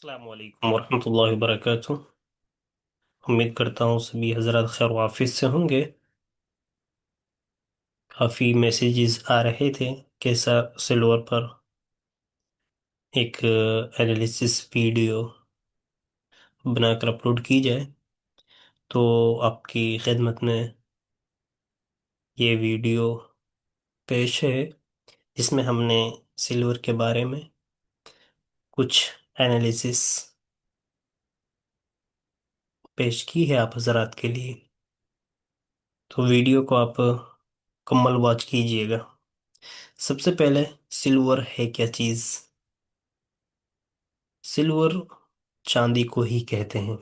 अस्सलाम वालेकुम वरहमतुल्लाहि वबरकातुह। उम्मीद करता हूँ सभी हजरत खैर वाफिस से होंगे। काफ़ी मैसेजेस आ रहे थे कैसा सिल्वर पर एक एनालिसिस वीडियो बनाकर अपलोड की जाए। तो आपकी खिदमत में ये वीडियो पेश है जिसमें हमने सिल्वर के बारे में कुछ एनालिसिस पेश की है आप हजरात के लिए। तो वीडियो को आप कम्मल वॉच कीजिएगा। सबसे पहले सिल्वर है क्या चीज़। सिल्वर चांदी को ही कहते हैं।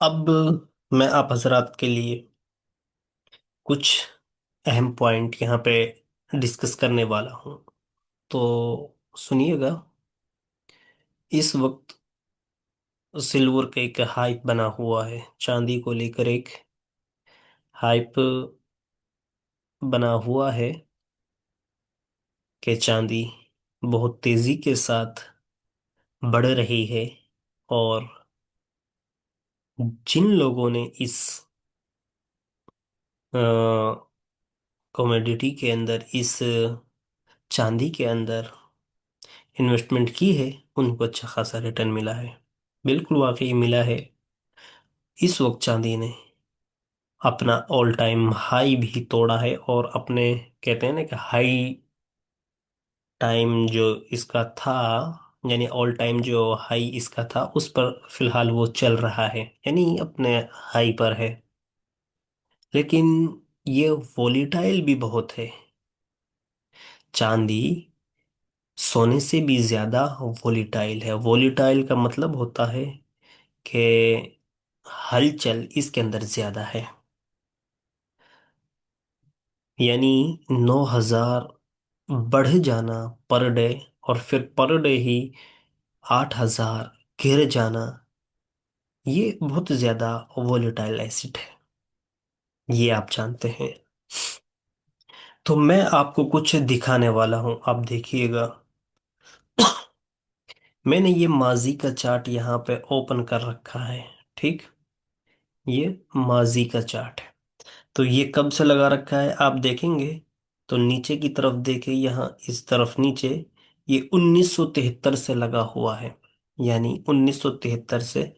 अब मैं आप हजरात के लिए कुछ अहम पॉइंट यहाँ पे डिस्कस करने वाला हूँ। तो सुनिएगा। इस वक्त सिल्वर का एक हाइप बना हुआ है, चांदी को लेकर एक हाइप बना हुआ है कि चांदी बहुत तेजी के साथ बढ़ रही है। और जिन लोगों ने इस कमोडिटी के अंदर, इस चांदी के अंदर इन्वेस्टमेंट की है, उनको अच्छा खासा रिटर्न मिला है। बिल्कुल वाकई मिला है। इस वक्त चांदी ने अपना ऑल टाइम हाई भी तोड़ा है और अपने कहते हैं ना कि हाई टाइम जो इसका था, यानी ऑल टाइम जो हाई इसका था उस पर फिलहाल वो चल रहा है, यानी अपने हाई पर है। लेकिन ये वोलेटाइल भी बहुत है। चांदी सोने से भी ज्यादा वोलेटाइल है। वोलेटाइल का मतलब होता है कि हलचल इसके अंदर ज्यादा है। यानी 9,000 बढ़ जाना पर डे, और फिर पर डे ही 8,000 गिर जाना, ये बहुत ज्यादा वोलेटाइल एसिड है। ये आप जानते हैं। तो मैं आपको कुछ दिखाने वाला हूं, आप देखिएगा। मैंने ये माजी का चार्ट यहाँ पे ओपन कर रखा है। ठीक, ये माजी का चार्ट है। तो ये कब से लगा रखा है आप देखेंगे तो नीचे की तरफ देखें, यहाँ इस तरफ नीचे ये 1973 से लगा हुआ है। यानी 1973 से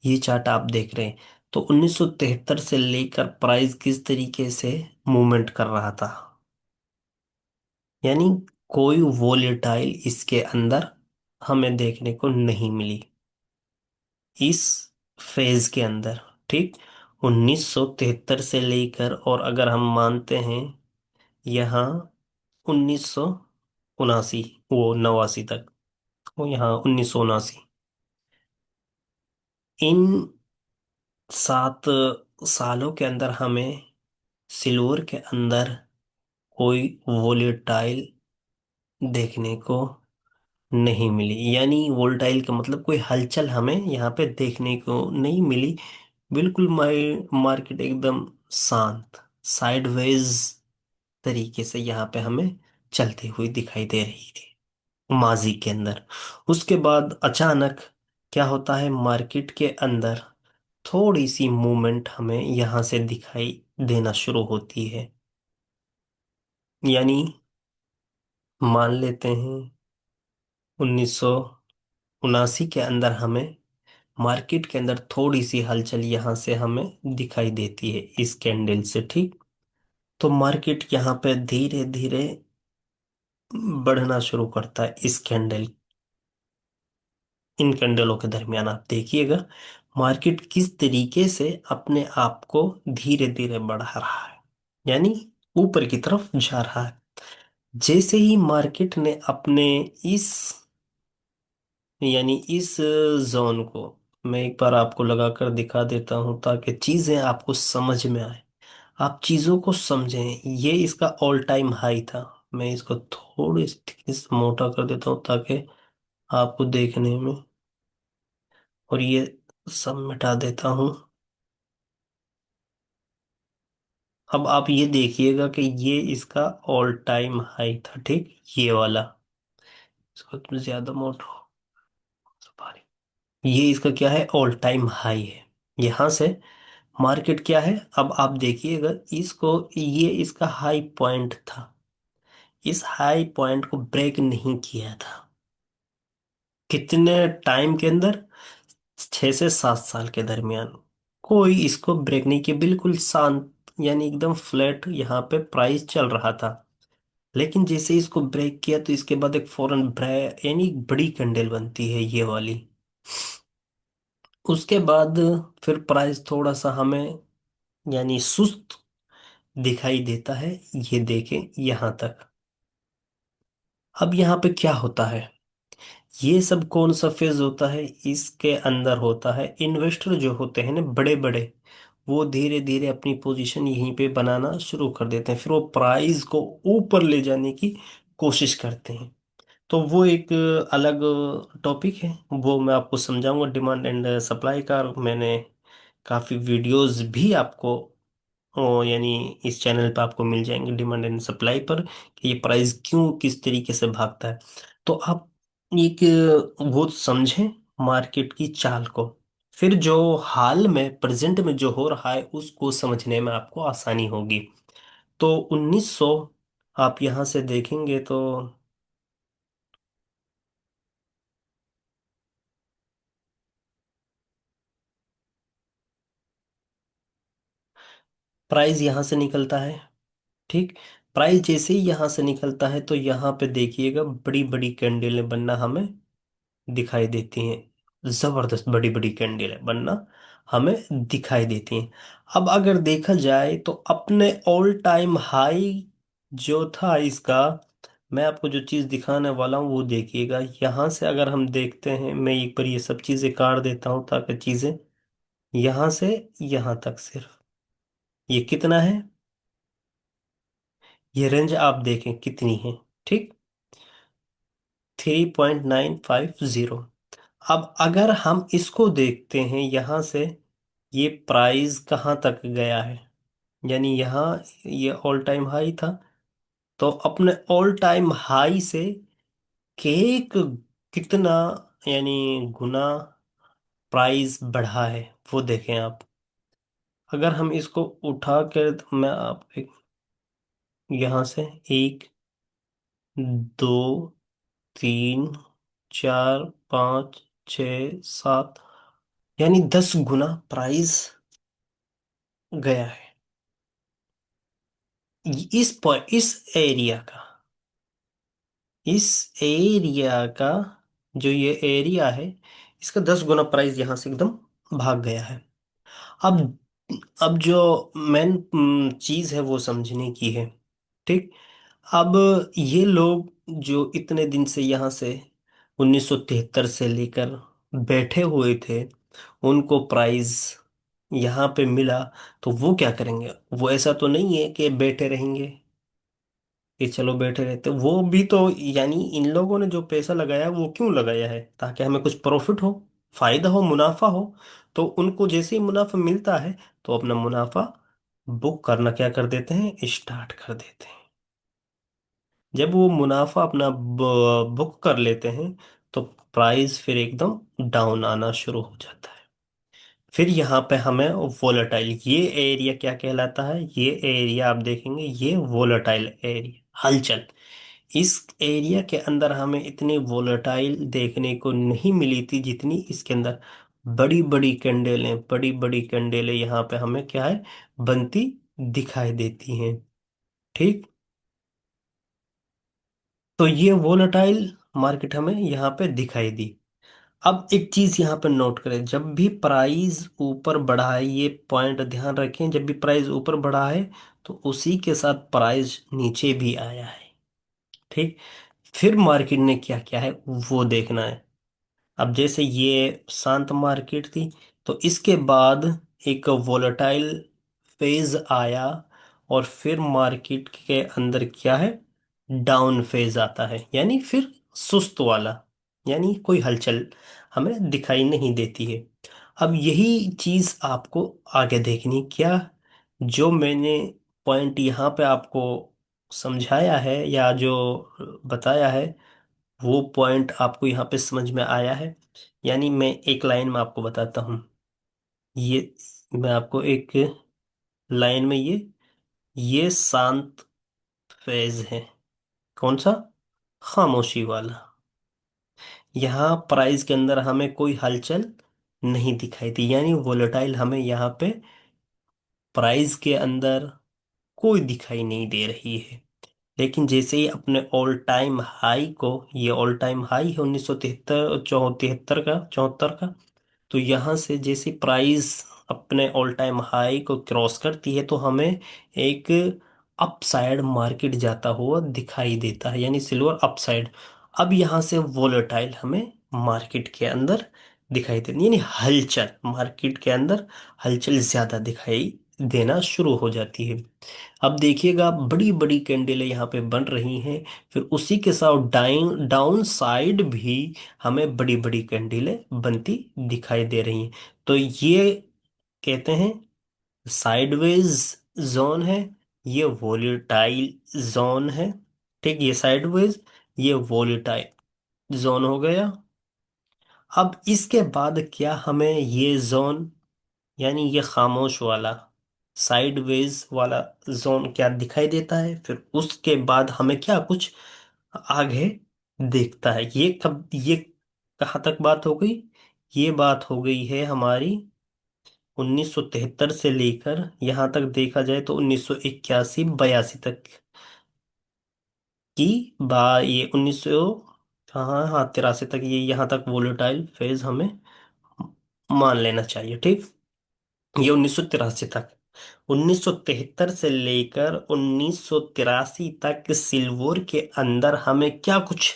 ये चार्ट आप देख रहे हैं। तो 1973 से लेकर प्राइस किस तरीके से मूवमेंट कर रहा था। यानी कोई वोलेटाइल इसके अंदर हमें देखने को नहीं मिली इस फेज के अंदर। ठीक, 1973 से लेकर, और अगर हम मानते हैं यहाँ 1979, वो 89 तक, वो यहाँ 1979, इन 7 सालों के अंदर हमें सिल्वर के अंदर कोई वोलेटाइल देखने को नहीं मिली। यानी वोलेटाइल का मतलब कोई हलचल हमें यहाँ पे देखने को नहीं मिली। बिल्कुल मार्केट एकदम शांत, साइडवेज तरीके से यहाँ पे हमें चलती हुई दिखाई दे रही थी माजी के अंदर। उसके बाद अचानक क्या होता है, मार्केट के अंदर थोड़ी सी मूवमेंट हमें यहाँ से दिखाई देना शुरू होती है। यानी मान लेते हैं 1979 के अंदर हमें मार्केट के अंदर थोड़ी सी हलचल यहाँ से हमें दिखाई देती है इस कैंडल से। ठीक, तो मार्केट यहाँ पे धीरे धीरे बढ़ना शुरू करता है। इस कैंडल, इन कैंडलों के दरमियान आप देखिएगा मार्केट किस तरीके से अपने आप को धीरे धीरे बढ़ा रहा है, यानी ऊपर की तरफ जा रहा है। जैसे ही मार्केट ने अपने इस, यानी इस जोन को, मैं एक बार आपको लगाकर दिखा देता हूं ताकि चीजें आपको समझ में आए, आप चीजों को समझें। ये इसका ऑल टाइम हाई था। मैं इसको थोड़ी सी मोटा कर देता हूं ताकि आपको देखने में, और ये सब मिटा देता हूं। अब आप ये देखिएगा कि ये इसका ऑल टाइम हाई था, ठीक, ये वाला। इसको तुम ज्यादा मोटो, ये इसका क्या है, ऑल टाइम हाई है। यहां से मार्केट क्या है, अब आप देखिएगा इसको, ये इसका हाई पॉइंट था, इस हाई पॉइंट को ब्रेक नहीं किया था। कितने टाइम के अंदर, 6 से 7 साल के दरमियान कोई इसको ब्रेक नहीं किया, बिल्कुल शांत, यानी एकदम फ्लैट यहाँ पे प्राइस चल रहा था। लेकिन जैसे ही इसको ब्रेक किया तो इसके बाद एक फौरन ब्रेक, यानी एक बड़ी कैंडल बनती है ये वाली। उसके बाद फिर प्राइस थोड़ा सा हमें यानी सुस्त दिखाई देता है, ये देखें यहां तक। अब यहाँ पे क्या होता है, ये सब कौन सा फेज होता है, इसके अंदर होता है इन्वेस्टर जो होते हैं ना बड़े बड़े, वो धीरे धीरे अपनी पोजीशन यहीं पे बनाना शुरू कर देते हैं, फिर वो प्राइस को ऊपर ले जाने की कोशिश करते हैं। तो वो एक अलग टॉपिक है, वो मैं आपको समझाऊंगा, डिमांड एंड सप्लाई का। मैंने काफ़ी वीडियोस भी आपको यानी इस चैनल पर आपको मिल जाएंगे डिमांड एंड सप्लाई पर, कि ये प्राइस क्यों किस तरीके से भागता है। तो आप एक वो समझें मार्केट की चाल को, फिर जो हाल में प्रेजेंट में जो हो रहा है उसको समझने में आपको आसानी होगी। तो 1900 आप यहाँ से देखेंगे तो प्राइस यहाँ से निकलता है, ठीक। प्राइस जैसे ही यहाँ से निकलता है तो यहाँ पे देखिएगा बड़ी बड़ी कैंडलें बनना हमें दिखाई देती हैं, जबरदस्त बड़ी बड़ी कैंडलें बनना हमें दिखाई देती हैं। अब अगर देखा जाए तो अपने ऑल टाइम हाई जो था इसका, मैं आपको जो चीज़ दिखाने वाला हूँ वो देखिएगा। यहाँ से अगर हम देखते हैं, मैं एक बार ये सब चीज़ें काट देता हूँ ताकि चीज़ें यहाँ से यहाँ तक सिर्फ, ये कितना है, ये रेंज आप देखें कितनी है, ठीक, 3.950। अब अगर हम इसको देखते हैं यहाँ से, ये प्राइस कहाँ तक गया है, यानी यहाँ ये ऑल टाइम हाई था, तो अपने ऑल टाइम हाई से केक कितना यानी गुना प्राइस बढ़ा है वो देखें आप। अगर हम इसको उठा कर तो मैं आप एक, यहाँ से 1, 2, 3, 4, 5, 6, 7, यानी 10 गुना प्राइस गया है इस एरिया का, इस एरिया का, जो ये एरिया है इसका 10 गुना प्राइस यहाँ से एकदम भाग गया है। अब अब जो मेन चीज है वो समझने की है, ठीक। अब ये लोग जो इतने दिन से यहाँ से 1973 से लेकर बैठे हुए थे, उनको प्राइज यहाँ पे मिला, तो वो क्या करेंगे, वो ऐसा तो नहीं है कि बैठे रहेंगे कि चलो बैठे रहते, वो भी तो, यानी इन लोगों ने जो पैसा लगाया वो क्यों लगाया है, ताकि हमें कुछ प्रॉफिट हो, फायदा हो, मुनाफा हो। तो उनको जैसे ही मुनाफा मिलता है तो अपना मुनाफा बुक करना क्या कर देते हैं, स्टार्ट कर देते हैं। जब वो मुनाफा अपना बुक कर लेते हैं तो प्राइस फिर एकदम डाउन आना शुरू हो जाता है। फिर यहाँ पे हमें वोलेटाइल, ये एरिया क्या कहलाता है, ये एरिया आप देखेंगे ये वोलेटाइल एरिया, हलचल। इस एरिया के अंदर हमें इतनी वोलेटाइल देखने को नहीं मिली थी जितनी इसके अंदर, बड़ी बड़ी कैंडलें यहाँ पे हमें क्या है, बनती दिखाई देती हैं, ठीक। तो ये वोलेटाइल मार्केट हमें यहाँ पे दिखाई दी। अब एक चीज यहाँ पे नोट करें, जब भी प्राइस ऊपर बढ़ा है, ये पॉइंट ध्यान रखें, जब भी प्राइस ऊपर बढ़ा है तो उसी के साथ प्राइस नीचे भी आया है, ठीक। फिर मार्केट ने क्या किया है वो देखना है। अब जैसे ये शांत मार्केट थी, तो इसके बाद एक वोलेटाइल फेज आया, और फिर मार्केट के अंदर क्या है, डाउन फेज आता है, यानी फिर सुस्त वाला, यानी कोई हलचल हमें दिखाई नहीं देती है। अब यही चीज आपको आगे देखनी क्या, जो मैंने पॉइंट यहाँ पे आपको समझाया है या जो बताया है, वो पॉइंट आपको यहाँ पे समझ में आया है? यानी मैं एक लाइन में आपको बताता हूँ। ये मैं आपको एक लाइन में ये शांत फेज है। कौन सा? खामोशी वाला। यहाँ प्राइस के अंदर हमें कोई हलचल नहीं दिखाई दी, यानी वोलेटाइल हमें यहाँ पे प्राइस के अंदर कोई दिखाई नहीं दे रही है। लेकिन जैसे ही अपने ऑल टाइम हाई को, ये ऑल टाइम हाई है 1973 चौहत्तर का, तो यहाँ से जैसे प्राइस अपने ऑल टाइम हाई को क्रॉस करती है तो हमें एक अपसाइड मार्केट जाता हुआ दिखाई देता है, यानी सिल्वर अपसाइड। अब यहाँ से वोलेटाइल हमें मार्केट के अंदर दिखाई देती, यानी हलचल मार्केट के अंदर हलचल ज्यादा दिखाई देना शुरू हो जाती है। अब देखिएगा बड़ी बड़ी कैंडलें यहाँ पे बन रही हैं, फिर उसी के साथ डाउन साइड भी हमें बड़ी बड़ी कैंडलें बनती दिखाई दे रही हैं। तो ये कहते हैं साइडवेज जोन है, ये वोलेटाइल जोन है। ठीक, ये साइडवेज, ये वोलेटाइल जोन हो गया। अब इसके बाद क्या हमें ये जोन, यानी ये खामोश वाला साइडवेज वाला जोन क्या दिखाई देता है, फिर उसके बाद हमें क्या कुछ आगे देखता है? ये कब, ये कहाँ तक बात हो गई? ये बात हो गई है हमारी 1973 से लेकर यहाँ तक देखा जाए तो 1981 82 तक की ये 1900, हाँ हाँ 83 तक, ये यहाँ तक वोलेटाइल फेज हमें मान लेना चाहिए। ठीक, ये 1983 तक। 1973 से लेकर 1983 तक सिल्वर के अंदर हमें क्या कुछ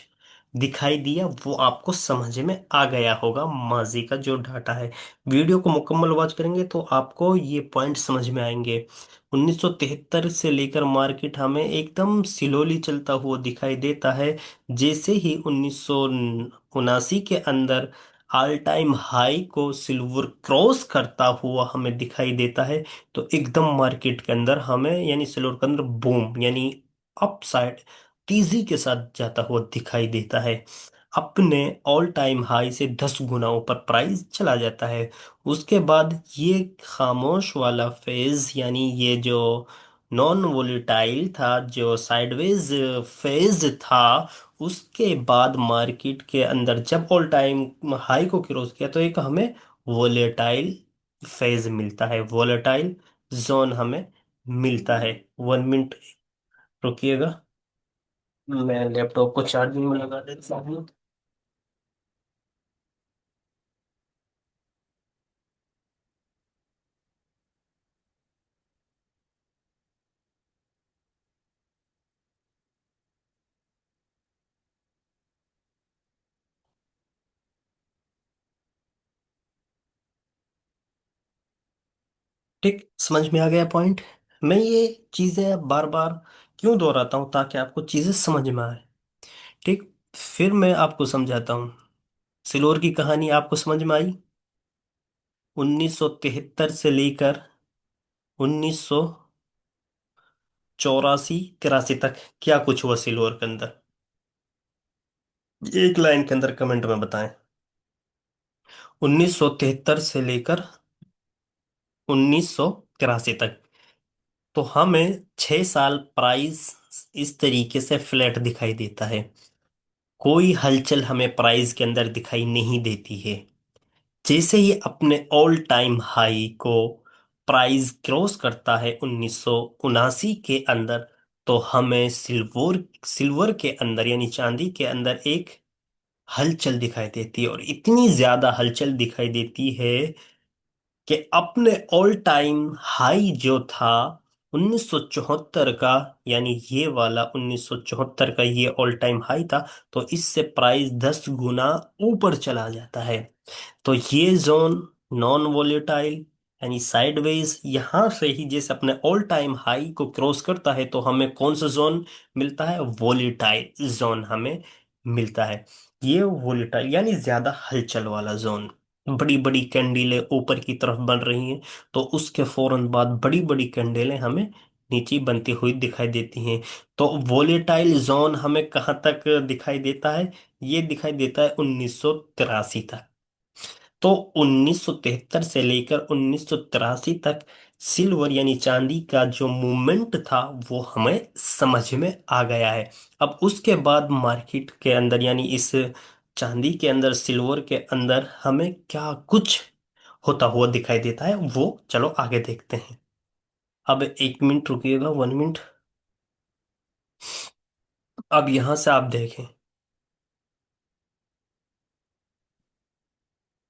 दिखाई दिया वो आपको समझ में आ गया होगा। माजी का जो डाटा है, वीडियो को मुकम्मल वॉच करेंगे तो आपको ये पॉइंट समझ में आएंगे। 1973 से लेकर मार्केट हमें एकदम स्लोली चलता हुआ दिखाई देता है। जैसे ही 1979 के अंदर ऑल टाइम हाई को सिल्वर क्रॉस करता हुआ हमें दिखाई देता है, तो एकदम मार्केट के अंदर हमें, यानी सिल्वर के अंदर बूम, यानी अपसाइड तेजी के साथ जाता हुआ दिखाई देता है। अपने ऑल टाइम हाई से 10 गुना ऊपर प्राइस चला जाता है। उसके बाद ये खामोश वाला फेज, यानी ये जो नॉन वोलेटाइल था, जो साइडवेज फेज था, उसके बाद मार्केट के अंदर जब ऑल टाइम हाई को क्रॉस किया तो एक हमें वोलेटाइल फेज मिलता है, वोलेटाइल जोन हमें मिलता है। 1 मिनट रुकिएगा, मैं लैपटॉप को चार्जिंग में लगा देता हूँ। ठीक, समझ में आ गया पॉइंट? मैं ये चीजें बार बार क्यों दोहराता हूँ, ताकि आपको चीजें समझ में आए। ठीक, फिर मैं आपको समझाता हूँ। सिल्वर की कहानी आपको समझ में आई? 1973 से लेकर 1984 83 तक क्या कुछ हुआ सिल्वर के अंदर, एक लाइन के अंदर कमेंट में बताएं। 1973 से लेकर 1983 तक, तो हमें 6 साल प्राइस इस तरीके से फ्लैट दिखाई देता है। कोई हलचल हमें प्राइस के अंदर दिखाई नहीं देती है। जैसे ही अपने ऑल टाइम हाई को प्राइस क्रॉस करता है 1979 के अंदर, तो हमें सिल्वर सिल्वर के अंदर, यानी चांदी के अंदर एक हलचल दिखाई देती है, और इतनी ज्यादा हलचल दिखाई देती है कि अपने ऑल टाइम हाई जो था 1974 का, यानी ये वाला 1974 का ये ऑल टाइम हाई था, तो इससे प्राइस 10 गुना ऊपर चला जाता है। तो ये जोन नॉन वोलेटाइल, यानी साइडवेज, यहां से ही जैसे अपने ऑल टाइम हाई को क्रॉस करता है तो हमें कौन सा जोन मिलता है? वोलेटाइल जोन हमें मिलता है। ये वोलेटाइल यानी ज्यादा हलचल वाला जोन, बड़ी बड़ी कैंडलें ऊपर की तरफ बन रही हैं, तो उसके फौरन बाद बड़ी बड़ी कैंडलें हमें नीचे बनती हुई दिखाई देती हैं। तो वोलेटाइल जोन हमें कहाँ तक दिखाई देता है? ये दिखाई देता है 1983 तक। तो 1973 से लेकर 1983 तक सिल्वर यानी चांदी का जो मूवमेंट था वो हमें समझ में आ गया है। अब उसके बाद मार्केट के अंदर यानी इस चांदी के अंदर, सिल्वर के अंदर हमें क्या कुछ होता हुआ दिखाई देता है, वो चलो आगे देखते हैं। अब 1 मिनट रुकिएगा, 1 मिनट। अब यहां से आप देखें,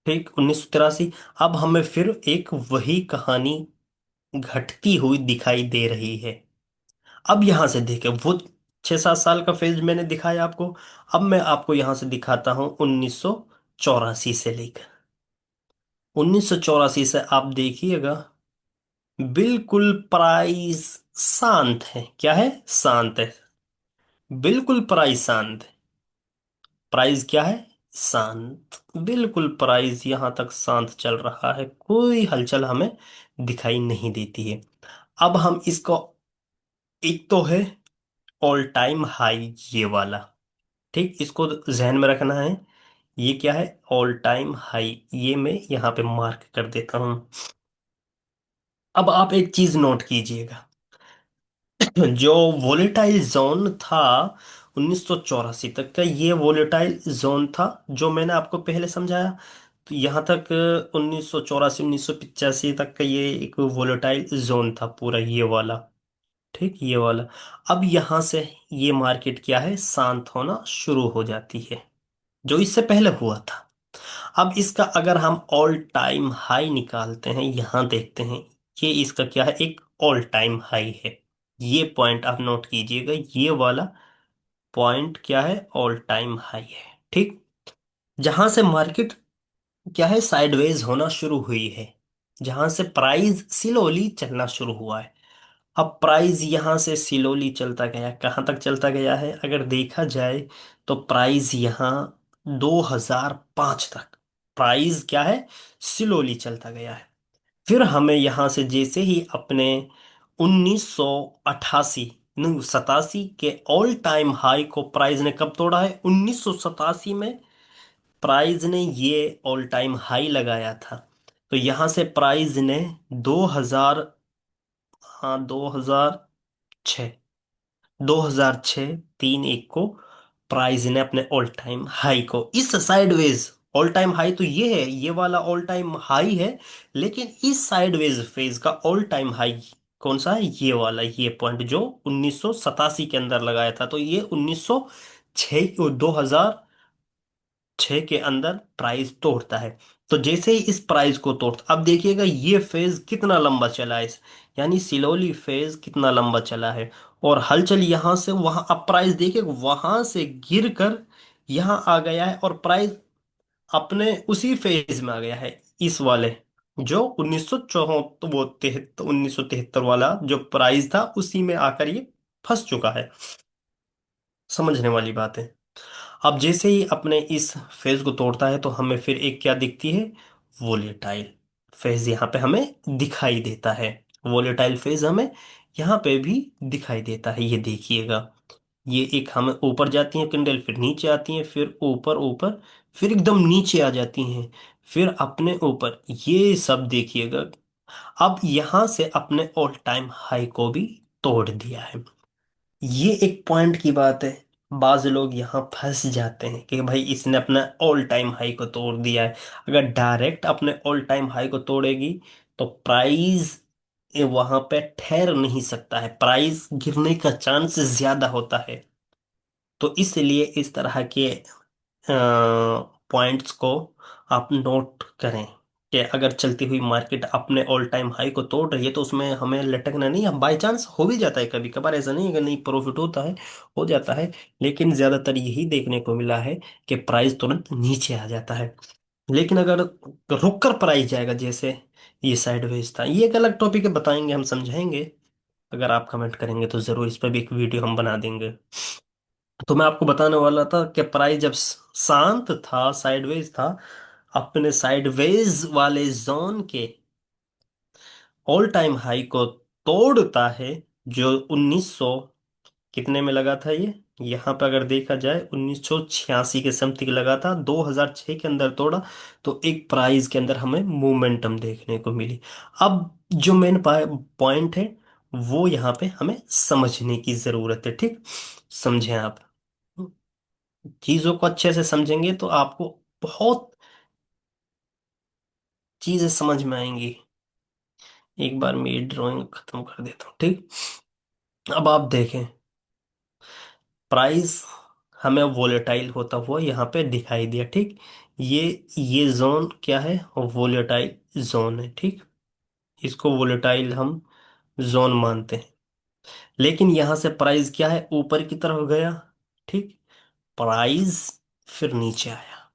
ठीक 1983। अब हमें फिर एक वही कहानी घटती हुई दिखाई दे रही है। अब यहां से देखें, वो 6-7 साल का फेज मैंने दिखाया आपको। अब मैं आपको यहां से दिखाता हूं 1984 से लेकर 1984 से आप देखिएगा, बिल्कुल प्राइस शांत है। क्या है? शांत है। बिल्कुल प्राइस शांत है। प्राइस क्या है? शांत। बिल्कुल प्राइस यहां तक शांत चल रहा है, कोई हलचल हमें दिखाई नहीं देती है। अब हम इसको, एक तो है ऑल टाइम हाई ये वाला, ठीक, इसको जहन में रखना है। ये क्या है? All time high. ये मैं यहाँ पे मार्क कर देता हूं। अब आप एक चीज नोट कीजिएगा, जो वोलेटाइल जोन था 1984 तक का, ये वोलेटाइल जोन था जो मैंने आपको पहले समझाया। तो यहाँ तक 1984 1985 तक का ये एक वोलेटाइल जोन था पूरा, ये वाला, ठीक, ये वाला। अब यहाँ से ये मार्केट क्या है? शांत होना शुरू हो जाती है, जो इससे पहले हुआ था। अब इसका अगर हम ऑल टाइम हाई निकालते हैं, यहां देखते हैं, ये इसका क्या है? एक ऑल टाइम हाई है। ये पॉइंट आप नोट कीजिएगा, ये वाला पॉइंट क्या है? ऑल टाइम हाई है, ठीक। जहां से मार्केट क्या है? साइडवेज होना शुरू हुई है, जहां से प्राइस स्लोली चलना शुरू हुआ है। अब प्राइस यहां से स्लोली चलता गया, कहां तक चलता गया है अगर देखा जाए, तो प्राइस यहां 2005 तक प्राइस क्या है? स्लोली चलता गया है। फिर हमें यहां से जैसे ही अपने 1988 नहीं 87 के ऑल टाइम हाई को प्राइस ने कब तोड़ा है? 1987 में प्राइस ने ये ऑल टाइम हाई लगाया था। तो यहां से प्राइस ने 2000, हाँ 2006, 2006 3/1 को प्राइस ने अपने ऑल टाइम हाई को इस साइडवेज, ऑल टाइम हाई तो ये है, ये वाला ऑल टाइम हाई है, लेकिन इस साइडवेज फेज का ऑल टाइम हाई कौन सा है? ये वाला, ये पॉइंट जो 1987 के अंदर लगाया था। तो ये 1906 2006 के अंदर प्राइस तोड़ता है। तो जैसे ही इस प्राइस को तोड़ता, अब देखिएगा ये फेज कितना लंबा चला है, यानी सिलोली फेज कितना लंबा चला है। और हलचल यहां से वहां, अब प्राइस देखिए वहां से गिर कर यहां आ गया है, और प्राइस अपने उसी फेज में आ गया है, इस वाले जो 1974 वो 1973 वाला जो प्राइस था, उसी में आकर ये फंस चुका है। समझने वाली बात है। अब जैसे ही अपने इस फेज को तोड़ता है, तो हमें फिर एक क्या दिखती है? वोलेटाइल फेज यहाँ पे हमें दिखाई देता है। वोलेटाइल फेज हमें यहाँ पे भी दिखाई देता है, ये देखिएगा। ये एक हमें ऊपर जाती है कैंडल, फिर नीचे आती है, फिर ऊपर ऊपर, फिर एकदम नीचे आ जाती हैं, फिर अपने ऊपर, ये सब देखिएगा। अब यहां से अपने ऑल टाइम हाई को भी तोड़ दिया है। ये एक पॉइंट की बात है। बाज लोग यहाँ फंस जाते हैं कि भाई इसने अपना ऑल टाइम हाई को तोड़ दिया है। अगर डायरेक्ट अपने ऑल टाइम हाई को तोड़ेगी, तो प्राइस वहां पे ठहर नहीं सकता है, प्राइस गिरने का चांस ज्यादा होता है। तो इसलिए इस तरह के पॉइंट्स को आप नोट करें कि अगर चलती हुई मार्केट अपने ऑल टाइम हाई को तोड़ रही है, तो उसमें हमें लटकना नहीं है। बाई चांस हो भी जाता है कभी कभार, ऐसा नहीं है कि नहीं प्रॉफिट होता है, हो जाता है। लेकिन ज्यादातर यही देखने को मिला है कि प्राइस तुरंत नीचे आ जाता है। लेकिन अगर रुक कर प्राइस जाएगा, जैसे ये साइडवेज था, ये एक अलग टॉपिक है, बताएंगे, हम समझाएंगे। अगर आप कमेंट करेंगे तो जरूर इस पर भी एक वीडियो हम बना देंगे। तो मैं आपको बताने वाला था कि प्राइस जब शांत था, साइडवेज था, अपने साइडवेज वाले जोन के ऑल टाइम हाई को तोड़ता है, जो 1900 कितने में लगा था ये, यहाँ पे अगर देखा जाए 1986 के समथिंग लगा था, 2006 के अंदर तोड़ा। तो एक प्राइस के अंदर हमें मोमेंटम देखने को मिली। अब जो मेन पॉइंट है वो यहाँ पे हमें समझने की जरूरत है, ठीक। समझें आप, चीजों को अच्छे से समझेंगे तो आपको बहुत चीजें समझ में आएंगी। एक बार मेरी ड्राइंग खत्म कर देता हूँ, ठीक। अब आप देखें, प्राइस हमें वोलेटाइल होता हुआ यहाँ पे दिखाई दिया, ठीक। ये ये जोन क्या है, वोलेटाइल जोन है, ठीक। इसको वोलेटाइल हम जोन मानते हैं। लेकिन यहाँ से प्राइस क्या है, ऊपर की तरफ गया, ठीक। प्राइस फिर नीचे आया।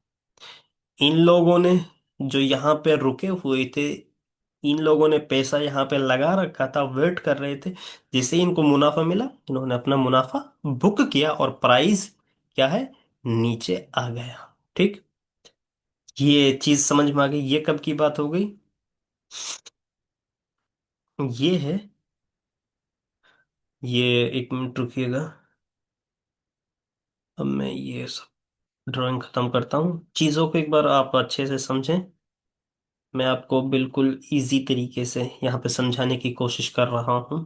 इन लोगों ने जो यहाँ पे रुके हुए थे, इन लोगों ने पैसा यहाँ पे लगा रखा था, वेट कर रहे थे। जिसे इनको मुनाफा मिला, इन्होंने अपना मुनाफा बुक किया और प्राइस क्या है, नीचे आ गया, ठीक। ये चीज समझ में आ गई, ये कब की बात हो गई, ये है, ये एक मिनट रुकिएगा। अब मैं ये सब ड्राइंग खत्म करता हूँ, चीजों को एक बार आप अच्छे से समझें। मैं आपको बिल्कुल इजी तरीके से यहाँ पे समझाने की कोशिश कर रहा हूँ।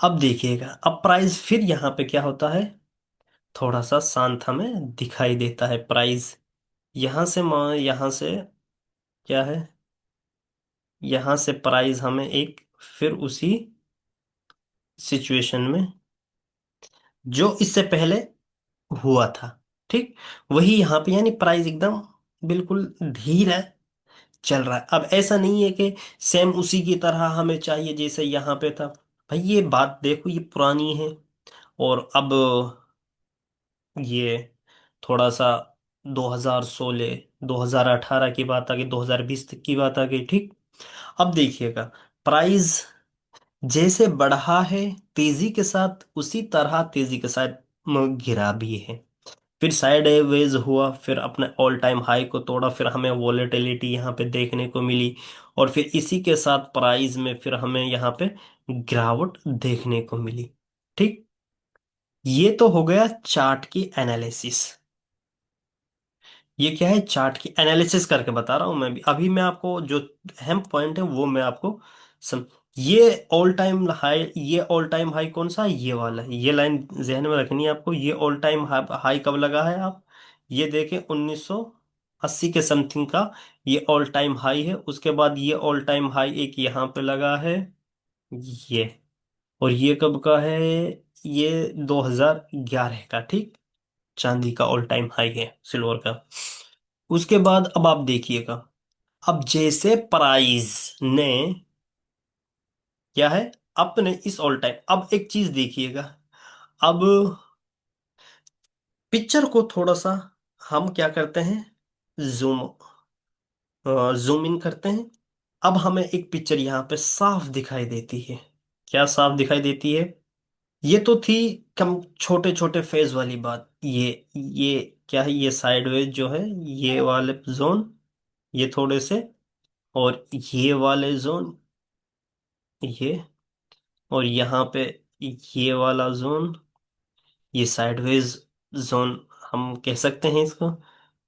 अब देखिएगा, अब प्राइस फिर यहाँ पे क्या होता है, थोड़ा सा शांत हमें दिखाई देता है प्राइस। यहाँ से क्या है, यहाँ से प्राइस हमें एक फिर उसी सिचुएशन में जो इससे पहले हुआ था, ठीक, वही यहाँ पे, यानी प्राइस एकदम बिल्कुल धीरे चल रहा है। अब ऐसा नहीं है कि सेम उसी की तरह हमें चाहिए जैसे यहाँ पे था। भाई ये बात देखो, ये पुरानी है। और अब ये थोड़ा सा 2016 2018 की बात आ गई, 2020 तक की बात आ गई, ठीक। अब देखिएगा, प्राइस जैसे बढ़ा है तेजी के साथ, उसी तरह तेजी के साथ गिरा भी है। फिर साइडवेज हुआ, फिर अपने ऑल टाइम हाई को तोड़ा, फिर हमें वॉलेटिलिटी यहाँ पे देखने को मिली। और फिर इसी के साथ प्राइस में फिर हमें यहाँ पे गिरावट देखने को मिली, ठीक। ये तो हो गया चार्ट की एनालिसिस। ये क्या है, चार्ट की एनालिसिस करके बता रहा हूं मैं भी। अभी मैं आपको जो अहम पॉइंट है वो मैं आपको सम ये ऑल टाइम हाई, ये ऑल टाइम हाई कौन सा है, ये वाला है। ये लाइन जहन में रखनी है आपको। ये ऑल टाइम हाई कब लगा है, आप ये देखें, 1980 के समथिंग का ये ऑल टाइम हाई है। उसके बाद ये ऑल टाइम हाई एक यहाँ पे लगा है, ये। और ये कब का है, ये 2011 का, ठीक। चांदी का ऑल टाइम हाई है, सिल्वर का। उसके बाद अब आप देखिएगा, अब जैसे प्राइस ने क्या है, अपने इस ऑल टाइम, अब एक चीज देखिएगा, अब पिक्चर को थोड़ा सा हम क्या करते हैं, जूम जूम इन करते हैं। अब हमें एक पिक्चर यहाँ पे साफ दिखाई देती है। क्या साफ दिखाई देती है, ये तो थी कम छोटे छोटे फेज वाली बात। ये क्या है, ये साइडवेज जो है, ये वाले जोन, ये थोड़े से, और ये वाले जोन, ये, और यहाँ पे ये वाला जोन, ये साइडवेज जोन हम कह सकते हैं इसको।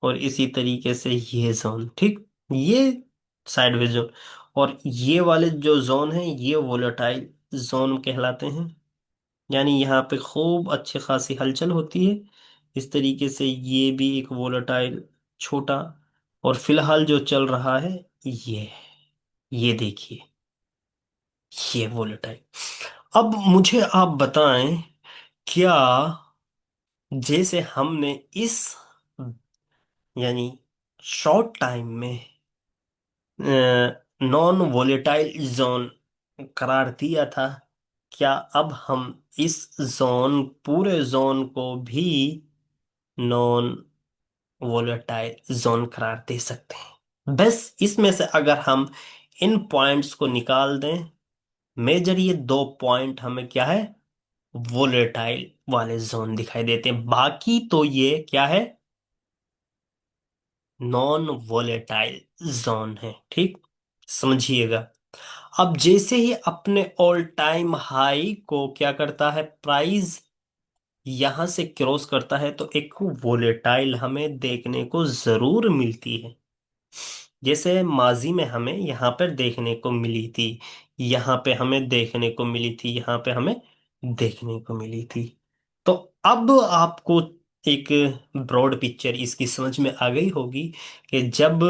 और इसी तरीके से ये जोन, ठीक, ये साइडवेज जोन। और ये वाले जो जोन है ये वोलेटाइल जोन कहलाते हैं। यानी यहाँ पे खूब अच्छी खासी हलचल होती है। इस तरीके से ये भी एक वोलेटाइल छोटा, और फिलहाल जो चल रहा है ये देखिए, ये वोलेटाइल। अब मुझे आप बताएं, क्या जैसे हमने इस यानी शॉर्ट टाइम में नॉन वोलेटाइल जोन करार दिया था, क्या अब हम इस जोन, पूरे जोन को भी नॉन वोलेटाइल जोन करार दे सकते हैं? बस इसमें से अगर हम इन पॉइंट्स को निकाल दें, मेजर ये दो पॉइंट हमें क्या है, वोलेटाइल वाले जोन दिखाई देते हैं। बाकी तो ये क्या है, नॉन वोलेटाइल जोन है, ठीक। समझिएगा। अब जैसे ही अपने ऑल टाइम हाई को क्या करता है, प्राइस यहां से क्रॉस करता है, तो एक वोलेटाइल हमें देखने को जरूर मिलती है। जैसे माजी में हमें यहाँ पर देखने को मिली थी, यहाँ पे हमें देखने को मिली थी, यहाँ पे हमें देखने को मिली थी। तो अब आपको एक ब्रॉड पिक्चर इसकी समझ में आ गई होगी कि जब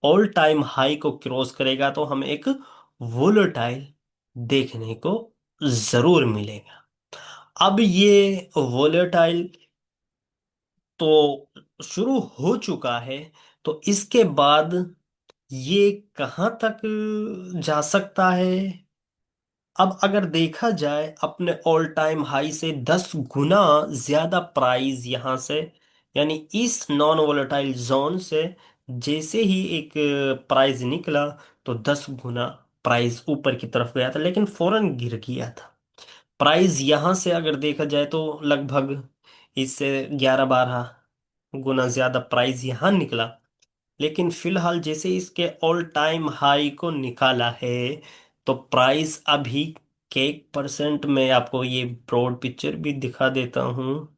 ऑल टाइम हाई को क्रॉस करेगा तो हमें एक वोलेटाइल देखने को जरूर मिलेगा। अब ये वोलेटाइल तो शुरू हो चुका है, तो इसके बाद ये कहाँ तक जा सकता है। अब अगर देखा जाए अपने ऑल टाइम हाई से 10 गुना ज्यादा प्राइस यहां से, यानी इस नॉन वोलेटाइल जोन से जैसे ही एक प्राइस निकला, तो 10 गुना प्राइस ऊपर की तरफ गया था, लेकिन फौरन गिर गया था। प्राइस यहां से अगर देखा जाए तो लगभग इससे 11-12 गुना ज्यादा प्राइस यहां निकला। लेकिन फिलहाल जैसे इसके ऑल टाइम हाई को निकाला है, तो प्राइस अभी के 1% में आपको ये ब्रॉड पिक्चर भी दिखा देता हूँ।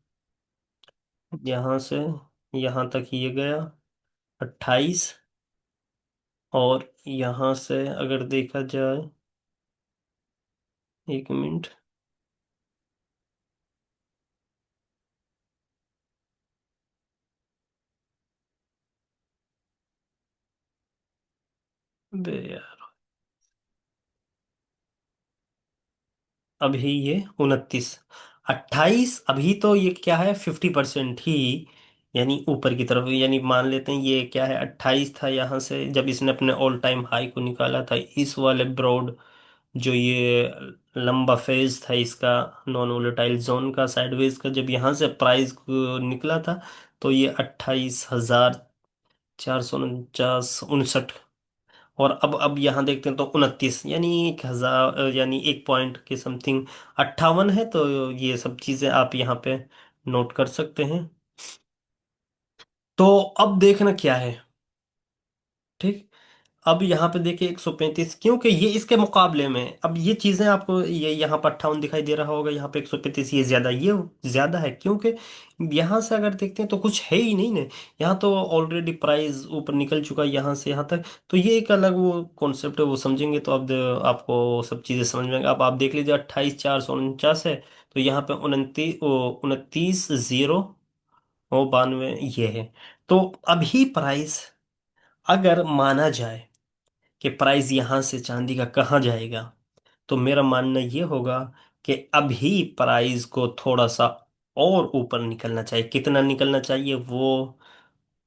यहाँ से यहाँ तक ये गया 28, और यहाँ से अगर देखा जाए, एक मिनट, बे यार, अभी ये 29, 28, अभी तो ये क्या है 50% ही, यानी ऊपर की तरफ, यानी मान लेते हैं ये क्या है 28 था यहाँ से जब इसने अपने ऑल टाइम हाई को निकाला था, इस वाले ब्रॉड जो ये लंबा फेज था इसका, नॉन वोलेटाइल जोन का साइडवेज का, जब यहाँ से प्राइस निकला था, तो ये 28,449, और अब यहाँ देखते हैं तो 29, यानी 1,000, यानी 1 पॉइंट के समथिंग 58 है। तो ये सब चीजें आप यहाँ पे नोट कर सकते हैं। तो अब देखना क्या है, ठीक। अब यहाँ पे देखिए 135, क्योंकि ये इसके मुकाबले में, अब ये चीजें आपको, ये यहाँ पर 58 दिखाई दे रहा होगा, यहाँ पे 135, ये ज्यादा है, क्योंकि यहाँ से अगर देखते हैं तो कुछ है ही नहीं ना। यहाँ तो ऑलरेडी प्राइस ऊपर निकल चुका है यहाँ से यहाँ तक। तो ये एक अलग वो कॉन्सेप्ट है, वो समझेंगे तो अब आपको सब चीजें समझ में आएंगी। अब आप देख लीजिए 28,449 है, तो यहाँ पे 29,092 ये है। तो अभी प्राइस अगर माना जाए कि प्राइस यहां से चांदी का कहाँ जाएगा, तो मेरा मानना ये होगा कि अभी प्राइस को थोड़ा सा और ऊपर निकलना चाहिए। कितना निकलना चाहिए, वो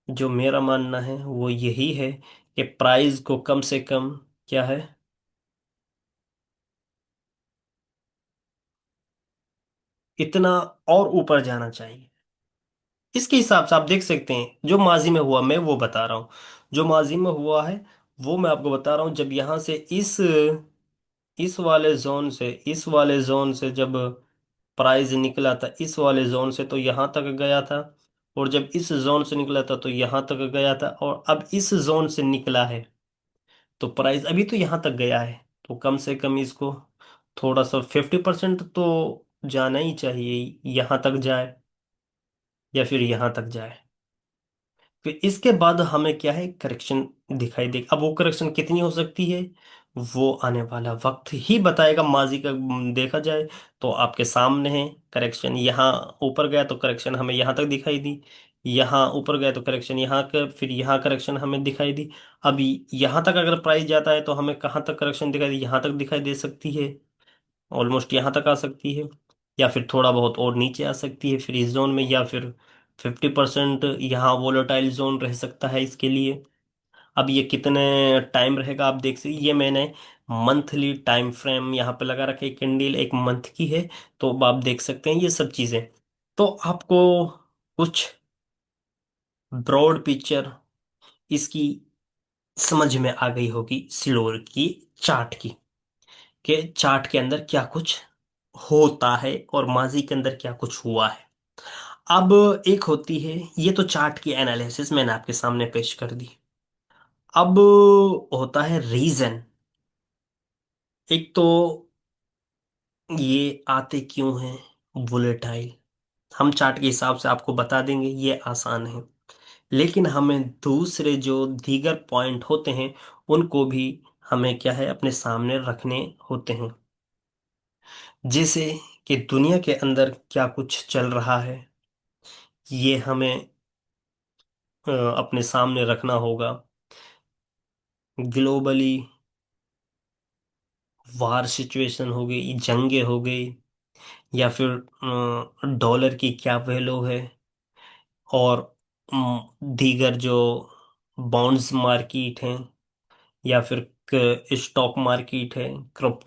जो मेरा मानना है वो यही है कि प्राइस को कम से कम, क्या है, इतना और ऊपर जाना चाहिए। इसके हिसाब से आप देख सकते हैं जो माजी में हुआ, मैं वो बता रहा हूँ। जो माजी में हुआ है वो मैं आपको बता रहा हूँ। जब यहाँ से इस वाले जोन से जब प्राइस निकला था, इस वाले जोन से तो यहाँ तक गया था, और जब इस जोन से निकला था तो यहाँ तक गया था, और अब इस जोन से निकला है तो प्राइस अभी तो यहाँ तक गया है। तो कम से कम इसको थोड़ा सा 50% तो जाना ही चाहिए, यहाँ तक जाए या फिर यहाँ तक जाए। फिर इसके बाद हमें क्या है, करेक्शन दिखाई दे। अब वो करेक्शन कितनी हो सकती है, वो आने वाला वक्त ही बताएगा। माजी का देखा जाए तो आपके सामने है, करेक्शन यहाँ ऊपर गया तो करेक्शन हमें यहाँ तक दिखाई दी, यहाँ ऊपर गया तो करेक्शन यहाँ का, फिर यहाँ करेक्शन हमें दिखाई दी। अभी यहाँ तक अगर प्राइस जाता है तो हमें कहाँ तक करेक्शन दिखाई दी, यहाँ तक दिखाई दे सकती है, ऑलमोस्ट यहाँ तक आ सकती है, या फिर थोड़ा बहुत और नीचे आ सकती है फ्रीज जोन में, या फिर 50% यहाँ वोलेटाइल जोन रह सकता है इसके लिए। अब ये कितने टाइम रहेगा आप देख सकते, ये मैंने मंथली टाइम फ्रेम यहाँ पे लगा रखा है, कैंडल एक मंथ की है। तो अब आप देख सकते हैं ये सब चीजें। तो आपको कुछ ब्रॉड पिक्चर इसकी समझ में आ गई होगी सिल्वर की चार्ट की, कि चार्ट के अंदर क्या कुछ होता है और माजी के अंदर क्या कुछ हुआ है। अब एक होती है, ये तो चार्ट की एनालिसिस मैंने आपके सामने पेश कर दी। अब होता है रीजन। एक तो ये आते क्यों हैं वोलेटाइल, हम चार्ट के हिसाब से आपको बता देंगे, ये आसान है। लेकिन हमें दूसरे जो दीगर पॉइंट होते हैं उनको भी हमें क्या है अपने सामने रखने होते हैं। जैसे कि दुनिया के अंदर क्या कुछ चल रहा है, ये हमें अपने सामने रखना होगा। ग्लोबली वार सिचुएशन हो गई, जंगे हो गई, या फिर डॉलर की क्या वैल्यू है, और दीगर जो बॉन्ड्स मार्केट हैं, या फिर स्टॉक मार्केट है,